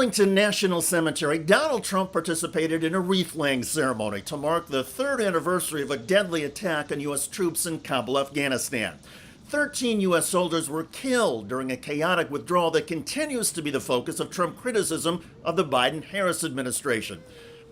Arlington National Cemetery, Donald Trump participated in a wreath-laying ceremony to mark the third anniversary of a deadly attack on U.S. troops in Kabul, Afghanistan. 13 U.S. soldiers were killed during a chaotic withdrawal that continues to be the focus of Trump criticism of the Biden-Harris administration.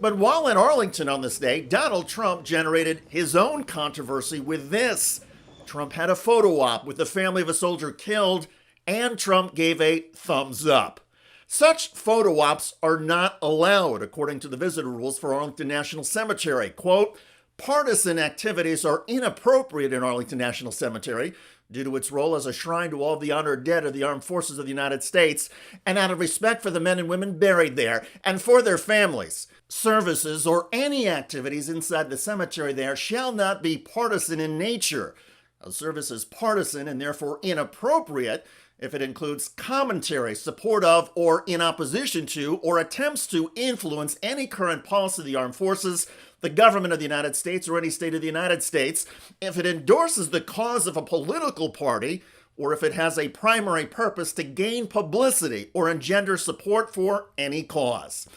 But while in Arlington on this day, Donald Trump generated his own controversy with this. Trump had a photo op with the family of a soldier killed, and Trump gave a thumbs up. Such photo ops are not allowed, according to the visitor rules for Arlington National Cemetery. Quote, partisan activities are inappropriate in Arlington National Cemetery due to its role as a shrine to all of the honored dead of the armed forces of the United States and out of respect for the men and women buried there and for their families. Services or any activities inside the cemetery there shall not be partisan in nature. A service is partisan and therefore inappropriate if it includes commentary, support of, or in opposition to, or attempts to influence any current policy of the armed forces, the government of the United States, or any state of the United States, if it endorses the cause of a political party, or if it has a primary purpose to gain publicity or engender support for any cause.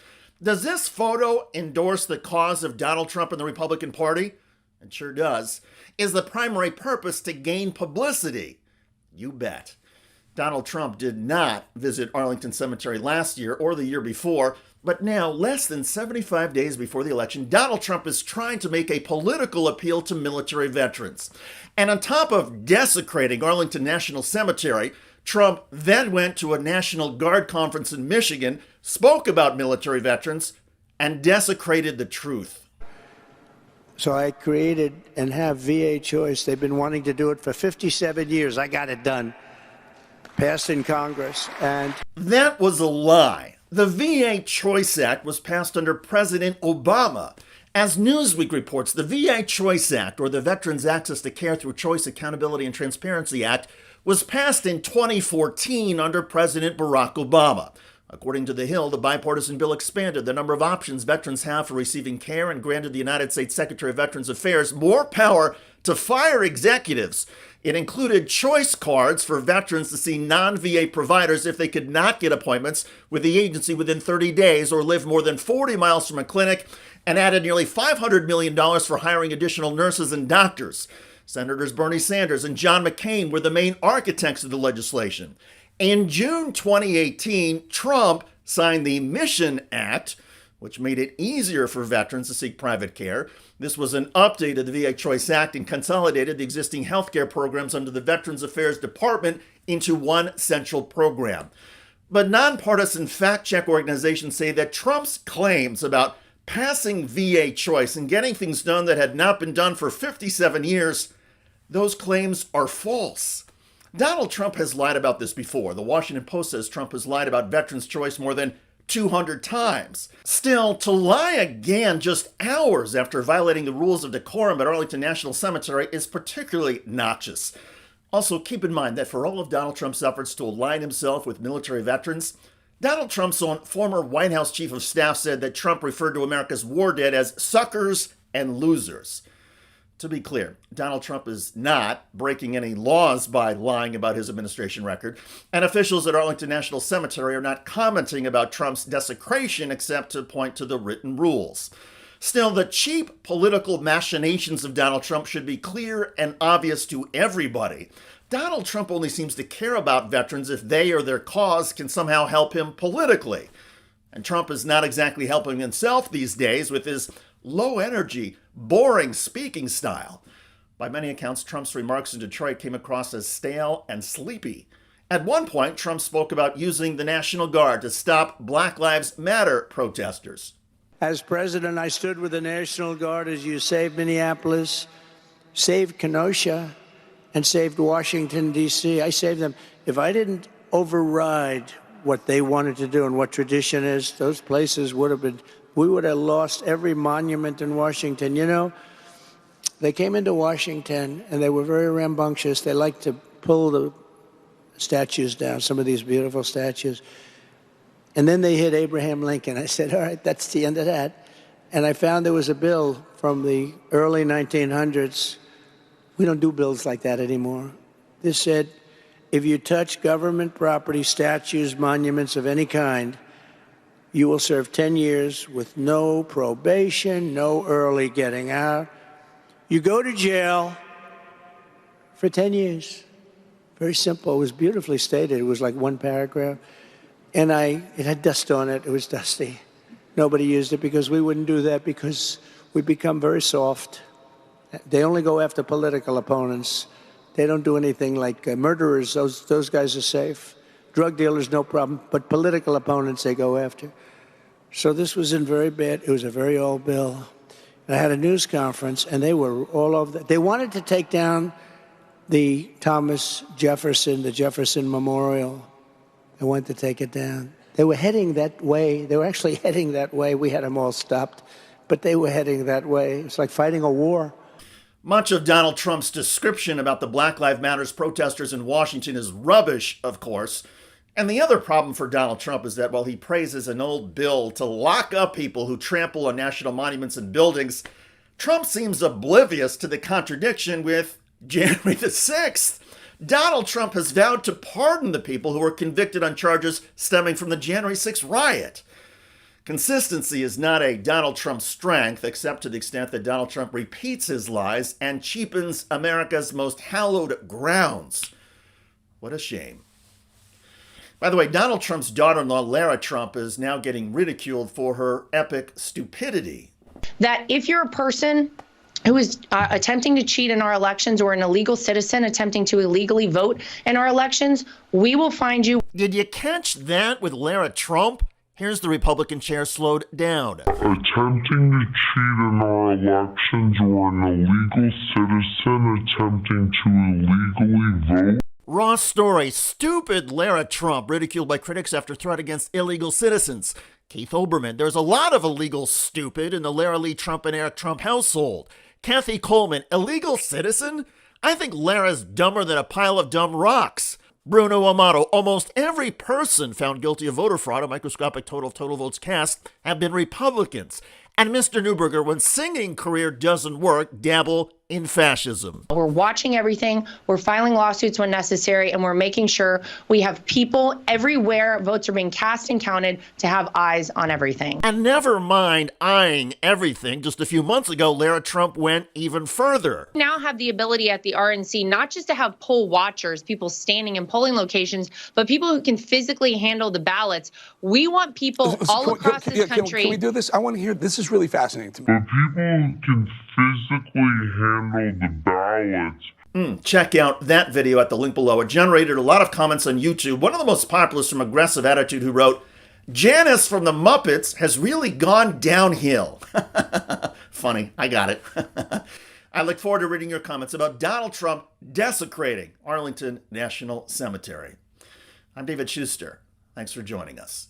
Does this photo endorse the cause of Donald Trump and the Republican Party? It sure does. Is the primary purpose to gain publicity? You bet. Donald Trump did not visit Arlington Cemetery last year or the year before, but now, less than 75 days before the election, Donald Trump is trying to make a political appeal to military veterans. And on top of desecrating Arlington National Cemetery, Trump then went to a National Guard conference in Michigan, spoke about military veterans, and desecrated the truth. So I created and have VA Choice. They've been wanting to do it for 57 years. I got it done. Passed in Congress, and that was a lie. The VA Choice Act was passed under President Obama. As Newsweek reports, the VA Choice Act, or the Veterans Access to Care Through Choice, Accountability, and Transparency Act, was passed in 2014 under President Barack Obama. According to The Hill, the bipartisan bill expanded the number of options veterans have for receiving care and granted the United States Secretary of Veterans Affairs more power to fire executives. It included choice cards for veterans to see non-VA providers if they could not get appointments with the agency within 30 days or live more than 40 miles from a clinic, and added nearly $500 million for hiring additional nurses and doctors. Senators Bernie Sanders and John McCain were the main architects of the legislation. In June 2018, Trump signed the Mission Act, which made it easier for veterans to seek private care. This was an update of the VA Choice Act and consolidated the existing healthcare programs under the Veterans Affairs Department into one central program. But nonpartisan fact-check organizations say that Trump's claims about passing VA Choice and getting things done that had not been done for 57 years, those claims are false. Donald Trump has lied about this before. The Washington Post says Trump has lied about Veterans' Choice more than 200 times. Still, to lie again just hours after violating the rules of decorum at Arlington National Cemetery is particularly noxious. Also, keep in mind that for all of Donald Trump's efforts to align himself with military veterans, Donald Trump's own former White House chief of staff said that Trump referred to America's war dead as suckers and losers. To be clear, Donald Trump is not breaking any laws by lying about his administration record, and officials at Arlington National Cemetery are not commenting about Trump's desecration except to point to the written rules. Still, the cheap political machinations of Donald Trump should be clear and obvious to everybody. Donald Trump only seems to care about veterans if they or their cause can somehow help him politically. And Trump is not exactly helping himself these days with his low-energy, boring speaking style. By many accounts, Trump's remarks in Detroit came across as stale and sleepy. At one point, Trump spoke about using the National Guard to stop Black Lives Matter protesters. As president, I stood with the National Guard as you saved Minneapolis, saved Kenosha, and saved Washington, D.C. I saved them. If I didn't override what they wanted to do and what tradition is, those places would have been, we would have lost every monument in Washington. You know, they came into Washington and they were very rambunctious. They liked to pull the statues down, some of these beautiful statues. And then they hit Abraham Lincoln. I said, all right, that's the end of that. And I found there was a bill from the early 1900s. We don't do bills like that anymore. This said, if you touch government property, statues, monuments of any kind, you will serve 10 years with no probation, no early getting out. You go to jail for 10 years. Very simple. It was beautifully stated. It was like one paragraph. And it had dust on it. It was dusty. Nobody used it because we wouldn't do that because we become very soft. They only go after political opponents. They don't do anything like murderers. Those guys are safe. Drug dealers, no problem. But political opponents, they go after. So this was in very bad. It was a very old bill. And I had a news conference, and they were all over. They wanted to take down the Thomas Jefferson, the Jefferson Memorial. They wanted to take it down. They were heading that way. They were actually heading that way. We had them all stopped, but they were heading that way. It's like fighting a war. Much of Donald Trump's description about the Black Lives Matter protesters in Washington is rubbish, of course. And the other problem for Donald Trump is that while he praises an old bill to lock up people who trample on national monuments and buildings, Trump seems oblivious to the contradiction with January the 6th. Donald Trump has vowed to pardon the people who were convicted on charges stemming from the January 6th riot. Consistency is not a Donald Trump strength, except to the extent that Donald Trump repeats his lies and cheapens America's most hallowed grounds. What a shame. By the way, Donald Trump's daughter-in-law, Lara Trump, is now getting ridiculed for her epic stupidity. That if you're a person who is attempting to cheat in our elections or an illegal citizen attempting to illegally vote in our elections, we will find you. Did you catch that with Lara Trump? Here's the Republican chair slowed down. Attempting to cheat in our elections or an illegal citizen attempting to illegally vote. Raw story. Stupid Lara Trump ridiculed by critics after threat against illegal citizens. Keith Olbermann. There's a lot of illegal stupid in the Lara Lee Trump and Eric Trump household. Kathy Coleman. Illegal citizen? I think Lara's dumber than a pile of dumb rocks. Bruno Amato. Almost every person found guilty of voter fraud, a microscopic total of total votes cast, have been Republicans. And Mr. Neuberger, when singing career doesn't work, dabble in fascism. We're watching everything. We're filing lawsuits when necessary, and we're making sure we have people everywhere votes are being cast and counted to have eyes on everything. And never mind eyeing everything. Just a few months ago, Lara Trump went even further. We now have the ability at the RNC not just to have poll watchers, people standing in polling locations, but people who can physically handle the ballots. We want people all across this country. Can we do this? I want to hear. This is really fascinating to me. But people who can physically handle the ballots. Check out that video at the link below. It generated a lot of comments on YouTube. One of the most popular is from Aggressive Attitude, who wrote, Janice from the Muppets has really gone downhill. Funny, I got it. I look forward to reading your comments about Donald Trump desecrating Arlington National Cemetery. I'm David Schuster. Thanks for joining us.